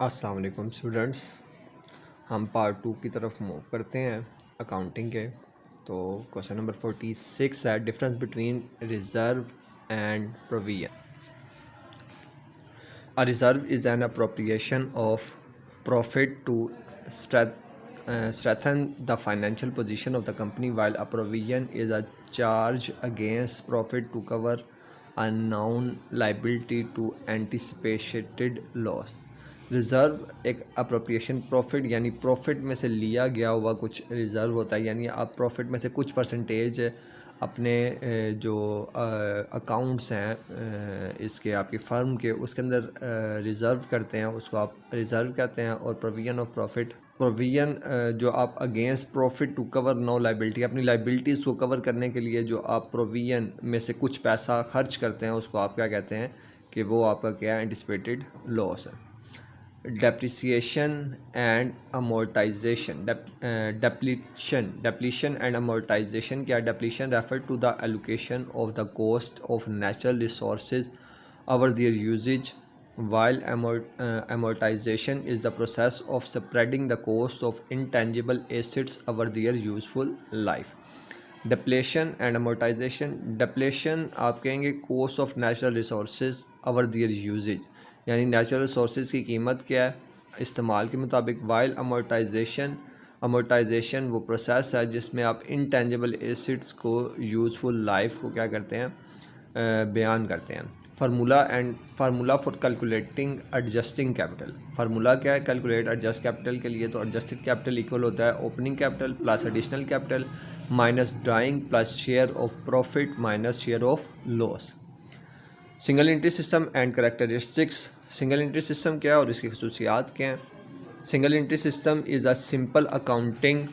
अस्सलाम वालेकुम स्टूडेंट्स। हम पार्ट 2 की तरफ मूव करते हैं अकाउंटिंग के। तो क्वेश्चन नंबर 46 है difference between reserve and provision. A reserve is an appropriation of profit to strengthen the financial position of the company, while a provision is a charge against profit to cover a known liability to anticipated loss। Reserve एक appropriation profit यानी profit में से लिया गया हुआ कुछ reserve होता है, यानी आप प्रॉफिट में से कुछ परसेंटेज अपने जो अकाउंट्स हैं इसके आपकी फ़र्म के उसके अंदर रिज़र्व करते हैं, उसको आप रिज़र्व कहते हैं। और प्रोविजन ऑफ प्रॉफिट, प्रोविजन जो आप against profit to cover known liability, अपनी लाइबिलिटीज़ को कवर करने के लिए जो आप प्रोविजन में से कुछ पैसा खर्च करते हैं उसको आप क्या कहते हैं कि वो आपका क्या एंटिसिपेटेड लॉस है। Depreciation and amortization, depletion and amortization क्या? Depletion refer to the allocation of the cost of natural resources over their usage, while amortization is the process of spreading the cost of intangible assets over their useful life। Depletion and amortization, depletion आप कहेंगे cost of natural resources over their usage, यानी natural resources की कीमत क्या है इस्तेमाल के मुताबिक। वाइल अमोर्टाइजेशन वो प्रोसेस है जिसमें आप इंटेंजिबल एसेट्स को यूज़फुल लाइफ को क्या करते हैं बयान करते हैं। Formula for calculating adjusting capital, formula क्या है कैलकुलेट एडजस्ट कैपिटल के लिए? तो एडजस्टेड कैपिटल इक्वल होता है opening capital plus additional capital minus drawing plus share of profit minus share of loss. Single entry system and characteristics, single entry system क्या है और इसकी खसूसियात क्या हैं? Single entry system is a simple accounting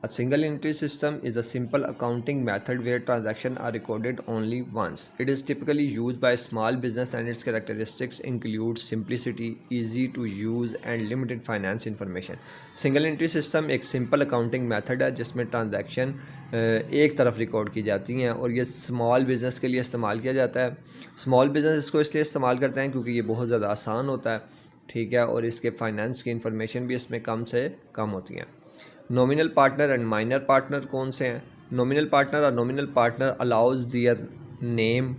A single entry system is a simple accounting method where transactions are recorded only once. It is typically used by small business and its characteristics include simplicity, easy to use and limited finance information. Single entry system एक simple accounting method है जिसमें transaction एक तरफ record की जाती हैं और ये स्मॉल बिज़नेस के लिए इस्तेमाल किया जाता है। स्मॉल बिज़नेस इसको इसलिए इस्तेमाल करते हैं क्योंकि ये बहुत ज़्यादा आसान होता है, ठीक है, और इसके फाइनेंस की इंफॉर्मेशन भी इसमें कम से कम होती हैं। Nominal partner and minor partner कौन से हैं? Nominal partner allows their name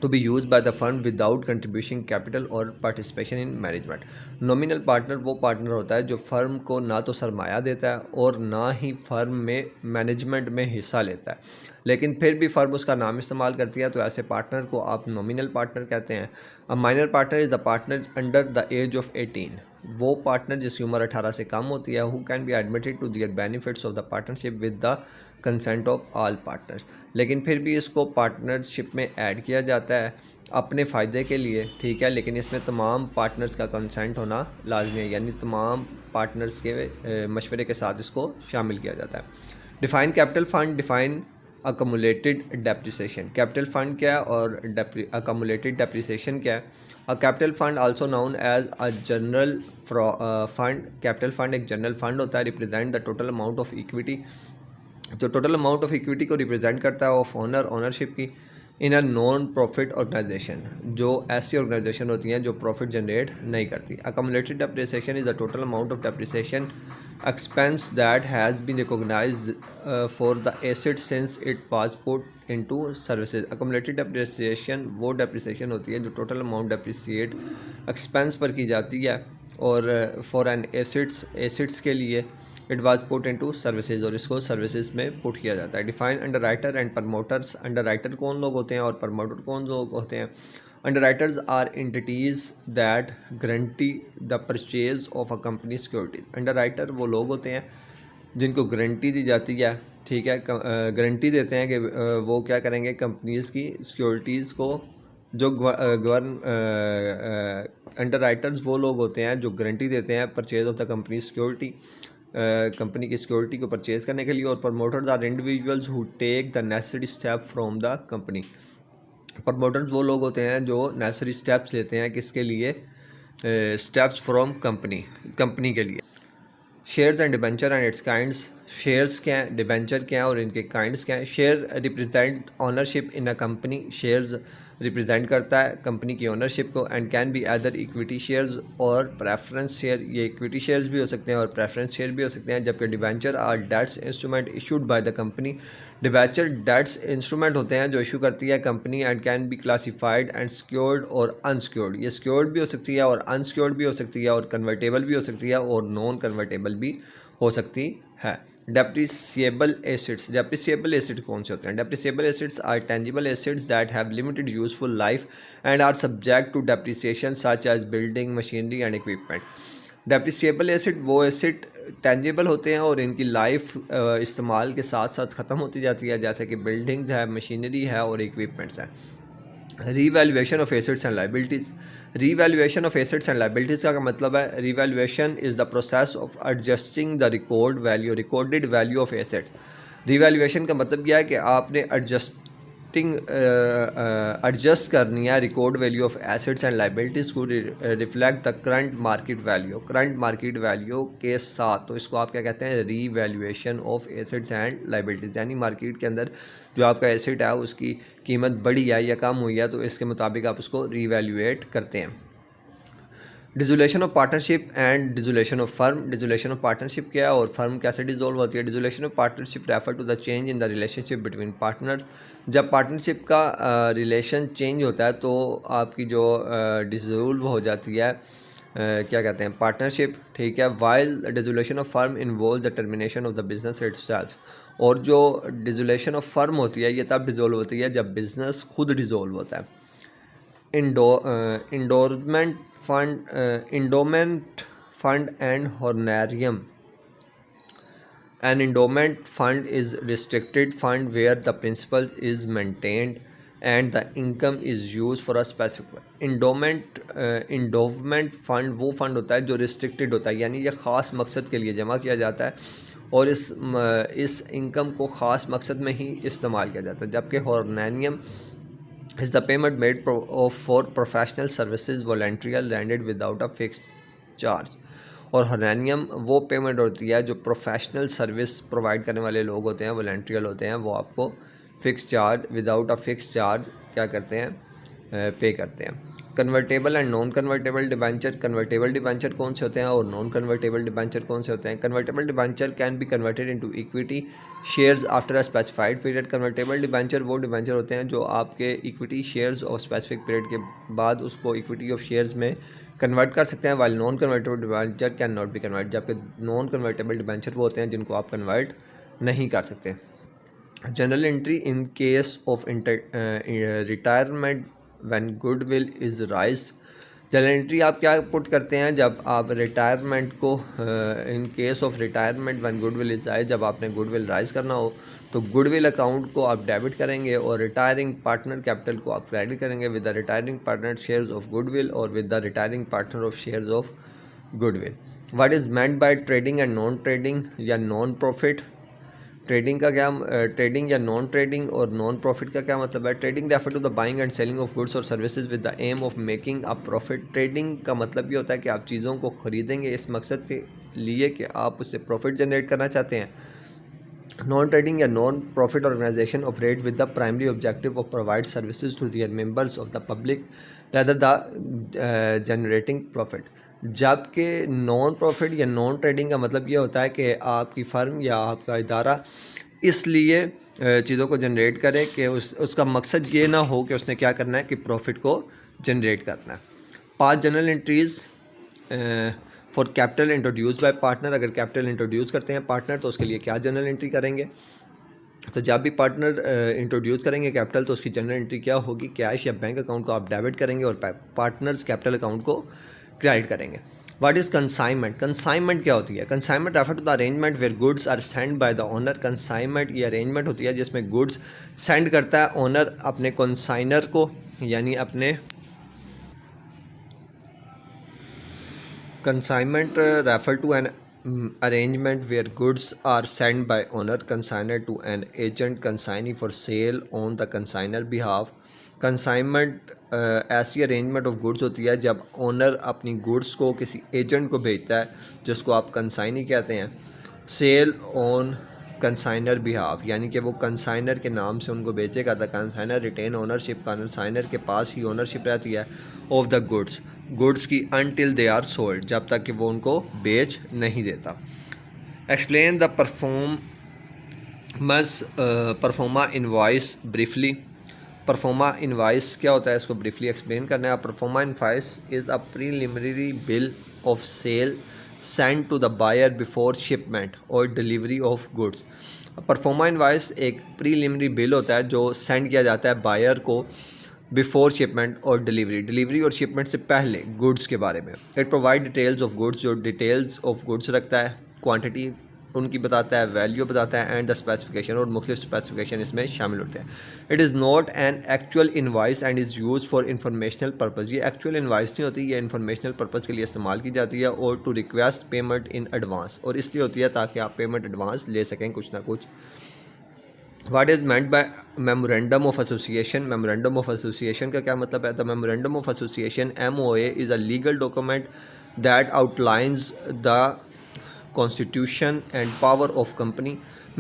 to be use by the firm without contribution capital और participation in management. Nominal partner वो पार्टनर होता है जो फर्म को ना तो सरमाया देता है और ना ही फर्म में मैनेजमेंट में हिस्सा लेता है, लेकिन फिर भी फर्म उसका नाम इस्तेमाल करती है, तो ऐसे पार्टनर को आप नॉमिनल पार्टनर कहते हैं। A minor partner is the partner under the age of 18, वो पार्टनर जिसकी उम्र 18 से कम होती है। Who can be admitted to their benefits of the partnership with the consent of all partners, लेकिन फिर भी इसको पार्टनरशिप में ऐड किया जाता है अपने फ़ायदे के लिए, ठीक है, लेकिन इसमें तमाम पार्टनर्स का कंसेंट होना लाजमी है, यानी तमाम पार्टनर्स के मशवरे के साथ इसको शामिल किया जाता है। Define capital fund, define accumulated depreciation, capital fund क्या है और अकमुलेटेड डेप्रिसिएशन क्या है? A capital fund also known as a general fund, capital fund एक जनरल फंड होता है, represent the total amount of equity, जो टोटल अमाउंट ऑफ इक्विटी को रिप्रेजेंट करता है ऑफ ओनरशिप की in a non profit organization, जो ऐसी ऑर्गेनाइजेशन होती हैं जो प्रॉफिट जनरेट नहीं करती। Accumulated depreciation is the total amount of depreciation expense that has been recognised for the asset since it was put into services. Accumulated depreciation वो depreciation होती है जो टोटल अमाउंट डेप्रिसिएट एक्सपेंस पर की जाती है और फॉर एन एसेट्स के लिए it was put into services, और इसको सर्विसेज में पुट किया जाता है। Define under writer and promoters, under writer कौन लोग होते हैं और प्रमोटर कौन लोग होते हैं? Underwriters are entities that guarantee the purchase of a company securities. Underwriter वो लोग होते हैं जिनको गारंटी दी जाती है, ठीक है, गारंटी देते हैं कि वो क्या करेंगे कंपनीज़ की सिक्योरिटीज़ को, जो अंडर राइटर्स वो लोग होते हैं जो गारंटी देते हैं purchase of the company security, company की सिक्योरिटी को परचेज़ करने के लिए। और promoters are individuals who take the necessary step from the company, promoters वो लोग होते हैं जो नेसेसरी स्टेप्स लेते हैं किसके लिए? स्टेप्स फ्रॉम कंपनी के लिए। Shares and debenture and it's kinds, shares क्या हैं, डिबेंचर क्या हैं और इनके काइंड्स क्या हैं? Share represent ownership in a company, shares represent करता है कंपनी की ओनरशिप को, and can B other equity shares और प्रेफरेंस शेयर। ये इक्विटी शेयर्स भी हो सकते हैं और प्रेफरेंस शेयर भी हो सकते हैं। जबकि debenture are debts instrument issued by the company. Debenture debts instrument होते हैं जो इशू करती है company, and can be classified and secured और अनसिक्योर्ड। ये सिक्योर्ड भी हो सकती है और अनसिक्योर्ड भी हो सकती है, और कन्वर्टेबल भी हो सकती है और नॉन कन्वर्टेबल भी हो सकती है। Depreciable assets. डेप्रिसिएबल एसेट्स कौन से होते हैं? Depreciable assets are tangible assets that have limited useful life and are subject to depreciation such as building, machinery and equipment. Depreciable asset वो एसेट टेंजिबल होते हैं और इनकी लाइफ इस्तेमाल के साथ साथ ख़त्म होती जाती है, जैसे कि बिल्डिंग्स है, मशीनरी है और इक्विपमेंट्स हैं। Revaluation of assets and liabilities. Revaluation of assets and liabilities का मतलब है, revaluation is the process of adjusting the recorded value of assets. Revaluation का मतलब यह है कि आपने एडजस्ट करनी है record value of assets and liabilities को reflect the current market value के साथ। तो इसको आप क्या कहते हैं? Revaluation of assets and liabilities. यानी मार्केट के अंदर जो आपका एसेट है उसकी कीमत बढ़ी है या कम हुई है, तो इसके मुताबिक आप उसको रीवैल्यूएट करते हैं। Dissolution of partnership and dissolution of firm. Dissolution of partnership क्या है और फर्म कैसे डिसॉल्व होती है? Dissolution of partnership refer to the change in the relationship between partners. जब पार्टनरशिप का रिलेशन चेंज होता है तो आपकी जो डिसॉल्व हो जाती है क्या कहते हैं? पार्टनरशिप, ठीक है। While dissolution of firm involve the termination of the business itself. और जो डिसोल्यूशन ऑफ फर्म होती है ये तब डिसॉल्व होती है जब बिजनेस खुद डिसॉल्व होता है। Endowment fund and honorarium. An endowment fund is restricted fund where the principal is maintained and the income is used for a specific endowment fund वो फंड होता है जो रिस्ट्रिक्टेड होता है, यानी ये ख़ास मकसद के लिए जमा किया जाता है और इस इनकम को ख़ास मकसद में ही इस्तेमाल किया जाता है। जबकि हॉर्नेरियम is the payment made for professional services voluntarily rendered without a fixed charge। और हॉर्नेरियम वो पेमेंट होती है जो प्रोफेशनल सर्विस प्रोवाइड करने वाले लोग होते हैं, वॉलंटियल होते हैं, वो आपको fix charge without a fix charge क्या करते हैं? पे करते हैं। Convertible and non convertible debenture. Convertible debenture कौन से होते हैं और नॉन कन्वर्टेबल डिबेंचर कौन से होते हैं? Convertible debenture can be converted into equity shares after a specified period. Convertible debenture वो डिबेंचर होते हैं जो आपके इक्विटी शेयर्स और स्पेसिफिक पीरियड के बाद उसको इक्विटी ऑफ शेयर्स में कन्वर्ट कर सकते हैं, while non convertible debenture can not be convert. जबकि नॉन कन्वर्टेबल डिबेंचर वो होते हैं जिनको आप कन्वर्ट नहीं कर सकते। General entry in case of retirement when goodwill is राइज्ड। General entry आप क्या पुट करते हैं जब आप रिटायरमेंट को in case of retirement when goodwill is rise, जब आपने गुडविल राइज करना हो तो गुडविल अकाउंट को आप डेबिट करेंगे और रिटायरिंग पार्टनर कैपिटल को आप क्रेडिट करेंगे with the retiring partner shares of goodwill और with the retiring partner of shares of goodwill. What is meant by trading and non trading या नॉन प्रॉफिट। ट्रेडिंग का क्या trading या non trading और non profit का क्या मतलब है? Trading refer to the buying and selling of goods और services with the aim of making a profit. Trading का मतलब ये होता है कि आप चीज़ों को ख़रीदेंगे इस मकसद के लिए कि आप उससे प्रॉफिट जनरेट करना चाहते हैं। नॉन ट्रेडिंग या non profit organisation operate with the primary objective of provide services to their members of the public rather the generating profit. जबकि नॉन प्रॉफिट या नॉन ट्रेडिंग का मतलब ये होता है कि आपकी फ़र्म या आपका इदारा इसलिए चीज़ों को जनरेट करे कि उसका मकसद ये ना हो कि उसने क्या करना है कि प्रॉफिट को जनरेट करना है। 5 general entries for capital introduce by partner. अगर कैपिटल इंट्रोड्यूस करते हैं पार्टनर तो उसके लिए क्या जनरल एंट्री करेंगे? तो जब भी पार्टनर इंट्रोड्यूस करेंगे कैपिटल तो उसकी जनरल एंट्री क्या होगी? कैश या बैंक अकाउंट को आप डेबिट करेंगे और पार्टनर्स कैपिटल अकाउंट को क्रेडिट करेंगे। What is consignment. कंसाइनमेंट क्या होती है? Consignment refer to the arrangement where goods are send by the owner. Consignment ये अरेंजमेंट होती है जिसमें गुड्स सेंड करता है ओनर अपने कंसाइनर को, यानी अपने consignment refer to an arrangement where goods are sent by owner consignor to an agent consignee for sale on the consigner behalf। Consignment ऐसी अरेंजमेंट ऑफ गुड्स होती है जब ओनर अपनी गुड्स को किसी एजेंट को भेजता है जिसको आप कंसाइनी कहते हैं, सेल ऑन कंसाइनर बिहाफ, यानी कि वो कंसाइनर के नाम से उनको बेचेगा। The consignor retain ownership, consignor के पास ही ओनरशिप रहती है ऑफ द गुड्स की अनटिल दे आर सोल्ड, जब तक कि वो उनको बेच नहीं देता। Explain the proforma invoice briefly. Proforma invoice क्या होता है, इसको ब्रीफली एक्सप्लेन करना है। Proforma invoice is a preliminary bill of sale send to the buyer before shipment और delivery of goods. Proforma invoice एक प्रीलिमिनरी बिल होता है जो सेंड किया जाता है बायर को बिफोर शिपमेंट और डिलीवरी और शिपमेंट से पहले गुड्स के बारे में। It provide details of goods, जो डिटेल्स ऑफ गुड्स रखता है, क्वांटिटी उनकी बताता है, वैल्यू बताता है, एंड द स्पेसिफिकेशन, और मुख्तलिफ स्पेसिफिकेशन इसमें शामिल होते हैं। It is not an actual invoice and is use for informational purpose. ये एक्चुअल इनवाइस नहीं होती, ये इंफॉर्मेशनल पर्पज़ के लिए इस्तेमाल की जाती है। और to request payment in advance, और इसलिए होती है ताकि आप पेमेंट एडवांस ले सकें कुछ ना कुछ। What is meant by memorandum of association? Memorandum of association का क्या मतलब है? The memorandum of association MOA is a legal document that outlines the constitution and power of company.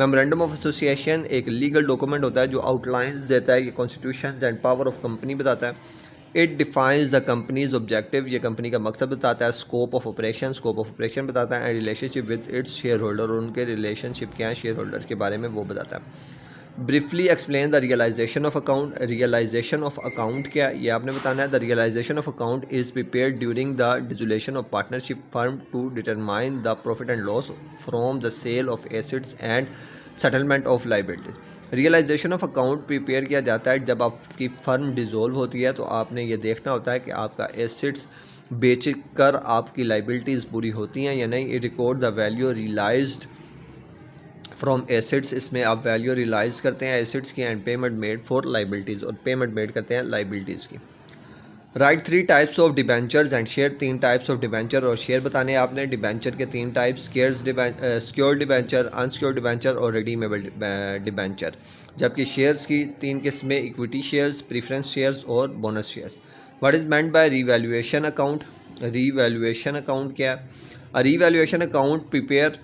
Memorandum of association एक legal document होता है जो outlines देता है, ये constitutions and power of company बताता है। It defines the company's objective, ये कंपनी का मकसद बताता है। Scope of operation बताता है। And relationship with its shareholder, और उनके relationship क्या है शेयर होल्डर्स के बारे में वो बताता है। Briefly explain the realisation of account. Realisation of account क्या ये आपने बताना है। The realisation of account is prepared during the dissolution of partnership firm to determine the profit and loss from the sale of assets and settlement of liabilities. Realisation of account prepare किया जाता है जब आपकी firm dissolve होती है, तो आपने ये देखना होता है कि आपका एसेट्स बेच कर आपकी लाइबिलिटीज़ पूरी होती हैं या नहीं। Record the value realised from assets, इसमें आप वैल्यू रियलाइज़ करते हैं एसेट्स की। And payment made for liabilities, और पेमेंट मेड करते हैं लाइबिलिटीज़ की। Right 3 types of debentures and share. 3 types of debenture और शेयर बताने हैं आपने। डिबेंचर के 3 types, secured debenture, unsecured debenture और रिडीमेबल डिबेंचर। जबकि शेयर्स की 3 किस्में, इक्विटी शेयर्स, प्रीफरेंस शेयर्स और bonus shares. What is meant by revaluation account. Revaluation account क्या है? A revaluation account prepare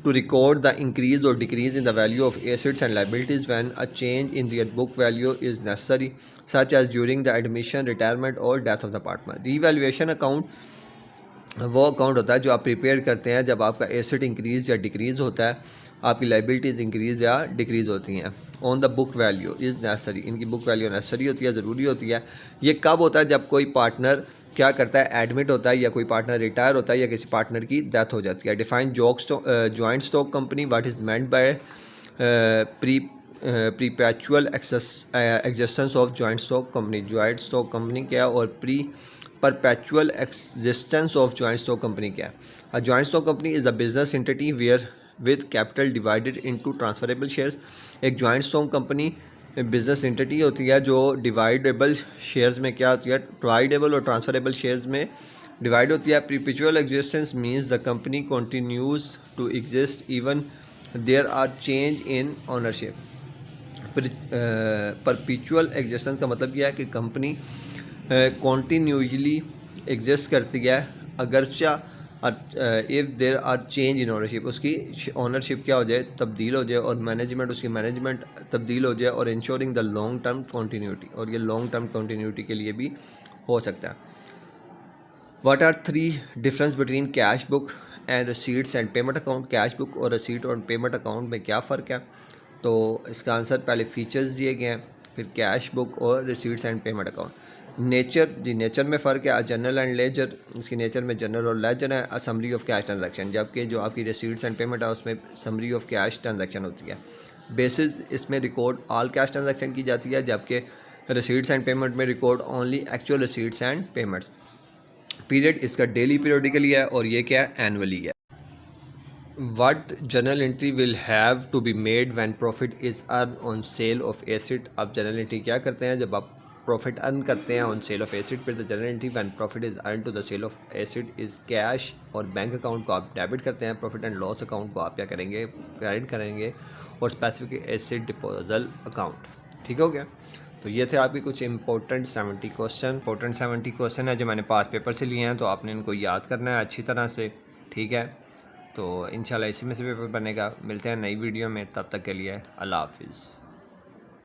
to record the increase or decrease in the value of assets and liabilities when a change in their book value is necessary, such as during the admission, retirement or death of the partner. Revaluation account वो account होता है जो आप prepare करते हैं जब आपका asset increase या डिक्रीज़ होता है, आपकी लाइबिलिटीज़ इंक्रीज़ या डिक्रीज़ होती हैं। On the book value is necessary, इनकी बुक वैल्यू नेसेसरी होती है, ज़रूरी होती है। ये कब होता है? जब कोई पार्टनर क्या करता है, एडमिट होता है, या कोई पार्टनर रिटायर होता है, या किसी पार्टनर की डेथ हो जाती है। Define joint stock company. What is meant by perpetual existence of joint stock company. Joint stock company क्या है और perpetual existence of joint stock company क्या है? A joint stock company is a business entity where with capital divided into transferable shares. एक joint stock company business entity होती है जो dividable shares में क्या होती है, ट्राइडेबल और ट्रांसफरेबल शेयर्स में डिवाइड होती है। Perpetual existence means the company continues to exist even there are change in ownership. Perpetual existence का मतलब यह है कि कंपनी कॉन्टीन्यूसली एग्जिस्ट करती है अगरचा if there are change in ownership, उसकी ओनरशिप क्या हो जाए, तब्दील हो जाए, और मैनेजमेंट, उसकी मैनेजमेंट तब्दील हो जाए, और ensuring the long term continuity, और ये लॉन्ग टर्म कंटिन्यूटी के लिए भी हो सकता है। What are 3 difference between cash book and receipts and payment account. Cash book और रसीट और पेमेंट अकाउंट में क्या फ़र्क है? तो इसका आंसर पहले फीचर्स दिए गए हैं, फिर कैश बुक और receipts and payment account. Nature, जी नेचर में फ़र्क है। जनरल एंड लेजर, इसकी नेचर में जनरल और लेजर है। A summary of cash transaction, जबकि जो आपकी रिसीट्स एंड पेमेंट है उसमें समरी ऑफ कैश ट्रांजैक्शन होती है। बेसिस, इसमें रिकॉर्ड ऑल कैश ट्रांजैक्शन की जाती है, जबकि रिसीट्स एंड पेमेंट में record only actual receipts and payments. Period इसका डेली पीरियडिकली है, और ये क्या है, एनुअली है। What journal entry will have to be made when profit is earned on sale of asset। अब journal entry क्या करते हैं जब आप प्रॉफिट अर्न करते हैं ऑन सेल ऑफ एसिड। फिर the general entry when profit is earn to the sale of asset is cash, और बैंक अकाउंट को आप डेबिट करते हैं, प्रॉफिट एंड लॉस अकाउंट को आप क्या करेंगे, क्रेडिट करेंगे, और स्पेसिफिक एसिड डिपोजल अकाउंट। ठीक हो गया? तो ये थे आपके कुछ इंपॉर्टेंट 70 क्वेश्चन है जो मैंने पास पेपर से लिए हैं, तो आपने इनको याद करना है अच्छी तरह से। ठीक है, तो इंशाल्लाह इसी में से पेपर बनेगा। मिलते हैं नई वीडियो में, तब तक के लिए अल्लाह हाफिज़।